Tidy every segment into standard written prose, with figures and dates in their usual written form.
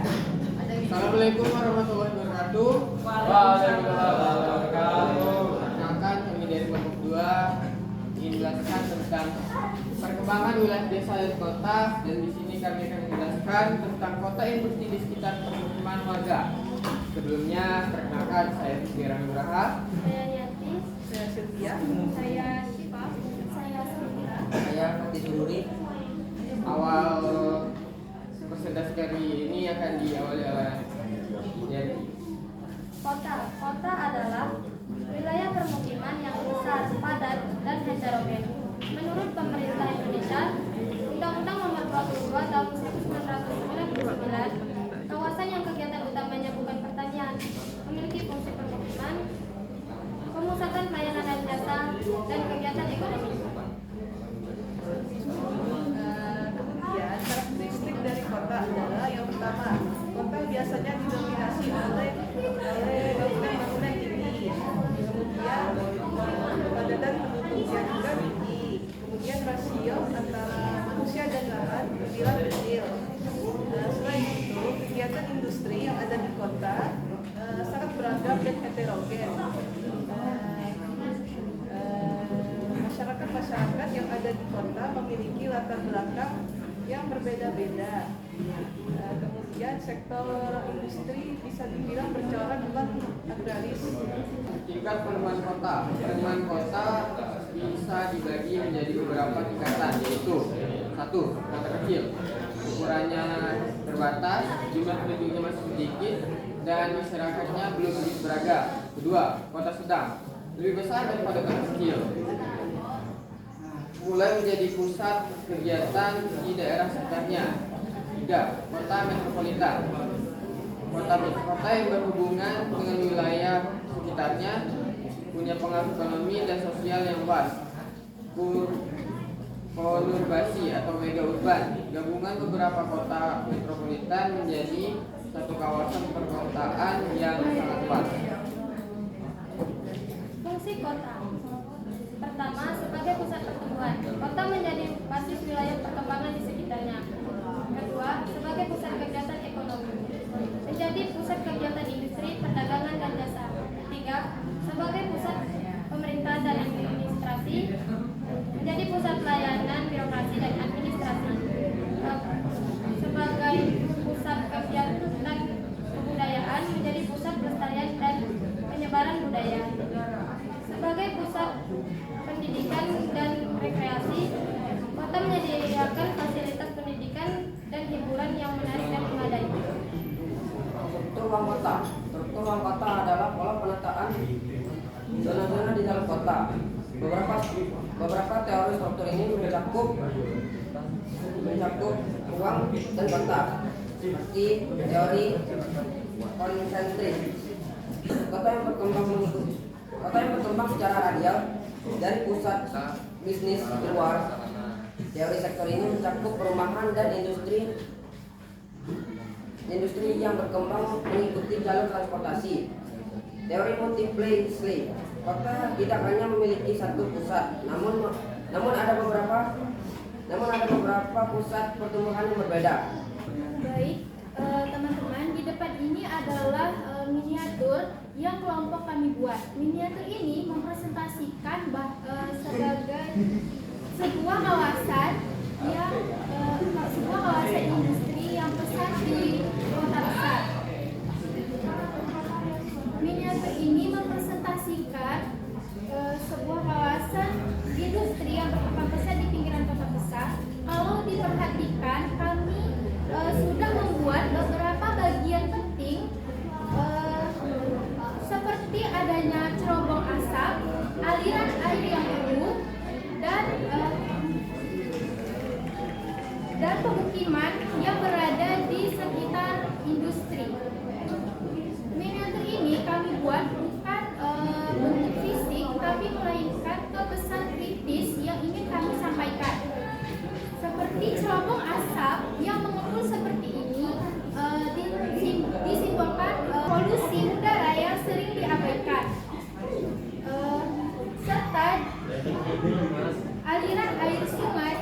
Assalamualaikum warahmatullahi wabarakatuh. Waalaikumsalam warahmatullahi wabarakatuh. Perkenalkan, kami dari kelompok 2 ingin menjelaskan tentang perkembangan wilayah desa dan kota, dan di sini kami akan menjelaskan tentang kota yang berdiri di sekitar permukiman warga. Sebelumnya, perkenalkan, saya Rizky Nugraha, Saya Yanti, Saya Sylvia. saya Syifa, saya Sylvia. saya Fatih Sururi. Awal presentasi kali ini akan diawali oleh Yanti. Kota adalah wilayah permukiman yang besar, padat, dan heterogen. Menurut pemerintah Indonesia, Undang-Undang Nomor 22 Tahun 1999, kawasan yang kegiatan utamanya bukan pertanian memiliki fungsi permukiman, pemusatan pelayanan dan jasa, dan kegiatan ekonomi. Kemudian karakteristik dari kota adalah yang pertama, kota biasanya didominasi oleh bangunan-bangunan tinggi. Kemudian kepadatan penduduknya juga tinggi. Kemudian rasio antara manusia dan lahan terbilang kecil. Selain itu, kegiatan industri yang ada di kota sangat beragam dan heterogen. Masyarakat yang ada di kota memiliki latar belakang yang berbeda-beda. Kemudian sektor industri bisa dibilang bercorak memang agraris. Tingkat perumahan kota. Perumahan kota bisa dibagi menjadi beberapa tingkatan, yaitu 1. Kota kecil, ukurannya terbatas, jumlah penduduknya masih sedikit, dan masyarakatnya belum begitu beragam. 2. Kota sedang, lebih besar daripada kota kecil, mulai menjadi pusat kegiatan di daerah sekitarnya. 3. Kota metropolitan, kota yang berhubungan dengan wilayah sekitarnya, punya pengaruh ekonomi dan sosial yang luas. Konurbasi atau mega urban, gabungan beberapa kota metropolitan menjadi satu kawasan perkotaan yang sangat luas. Fungsi kota. Pertama, sebagai pusat pertumbuhan, kota menjadi basis wilayah perkembangan di sekitarnya. Kedua, sebagai pusat kegiatan ekonomi, menjadi pusat kegiatan industri, perdagangan, dan jasa. Ketiga, sebagai pusat pemerintah dan administrasi, menjadi pusat pelayanan, birokrasi, dan administrasi. Sebagai pusat kegiatan kebudayaan, menjadi pusat pelestarian dan penyebaran budaya. Sebagai pusat pendidikan dan rekreasi, kota menyediakan fasilitas pendidikan dan hiburan yang menarik dan memadai. Struktur ruang kota. Struktur ruang kota adalah pola penataan zona-zona di dalam kota. Beberapa teori struktur ini mencakup ruang dan kota, seperti teori konsentrik. Kota yang berkembang secara radial dari pusat bisnis keluar. Teori sektor ini mencakup perumahan dan industri yang berkembang mengikuti jalur transportasi. Teori multiplicity. Kota tidak hanya memiliki satu pusat, namun ada beberapa pusat pertumbuhan yang berbeda. Baik, teman-teman, di depan ini adalah miniatur yang kelompok kami buat. Miniatur ini mempresentasikan sebagai sebuah kawasan industri yang besar di kota besar. Miniatur ini mempresentasikan sebuah kawasan industri yang berkembang pesat di pinggiran kota besar. Kalau diperhatikan, kami sudah membuat beberapa bagian penting seperti adanya cerobong asap, aliran air yang berut, dan pemukiman yang berada di sekitar industri. Miniatur ini kami buat bukan bentuk fisik, tapi melainkan kepesan kritis yang ingin kami sampaikan. Seperti cerobong asap yang mengepul seperti ini disimbolkan polusi udara yang sering diabaikan, serta aliran air sungai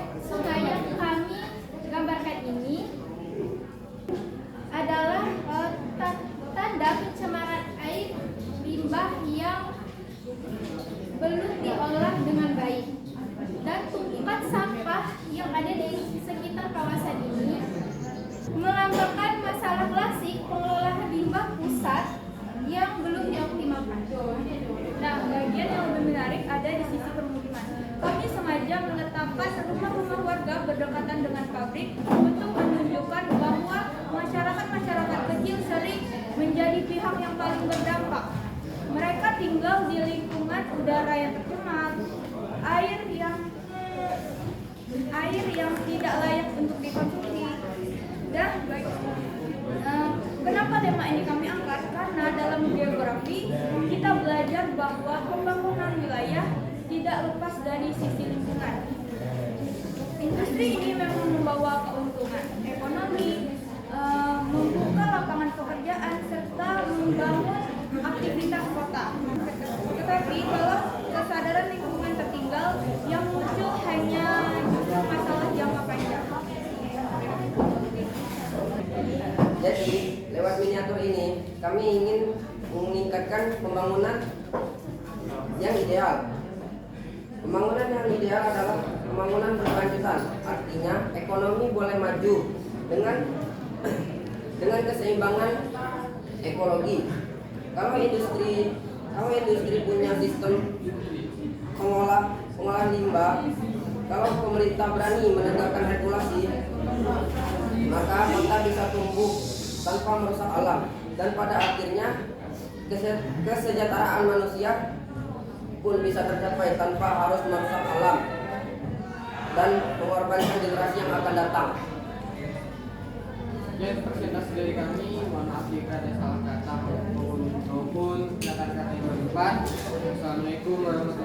yang kami gambarkan ini adalah merupakan masalah klasik pengelolaan limbah pusat yang belum dioptimalkan. Nah, bagian yang lebih menarik ada di sisi permukiman. Kami sengaja meletakkan rumah-rumah warga berdekatan dengan pabrik untuk menunjukkan bahwa masyarakat kecil sering menjadi pihak yang paling berdampak. Mereka tinggal di lingkungan udara yang tercemar, air yang tidak layak untuk dikonsumsi. Dan kenapa tema ini kami angkat? Karena dalam geografi kita belajar bahwa pembangunan wilayah tidak lepas dari sisi lingkungan. Industri ini memang membawa keuntungan ekonomi, membuka lapangan pekerjaan serta membangun aktivitas kota. Tetapi kalau kesadaran lingkungan tertinggal, yang muncul hanya justru masalah jangka panjang. Jadi, lewat miniatur ini, kami ingin meningkatkan pembangunan yang ideal. Pembangunan yang ideal adalah pembangunan berkelanjutan. Artinya, ekonomi boleh maju dengan keseimbangan ekologi. Kalau industri punya sistem pengolahan limbah, kalau pemerintah berani menegakkan regulasi, maka kota bisa tumbuh tanpa merusak alam, dan pada akhirnya kesejahteraan manusia pun bisa tercapai tanpa harus merusak alam dan mengorbankan generasi yang akan datang. Sekian presentasi dari kami. Mohon maaf jika ada salah kata maupun kata-kata yang berlipat. Assalamualaikum warahmatullahi wabarakatuh.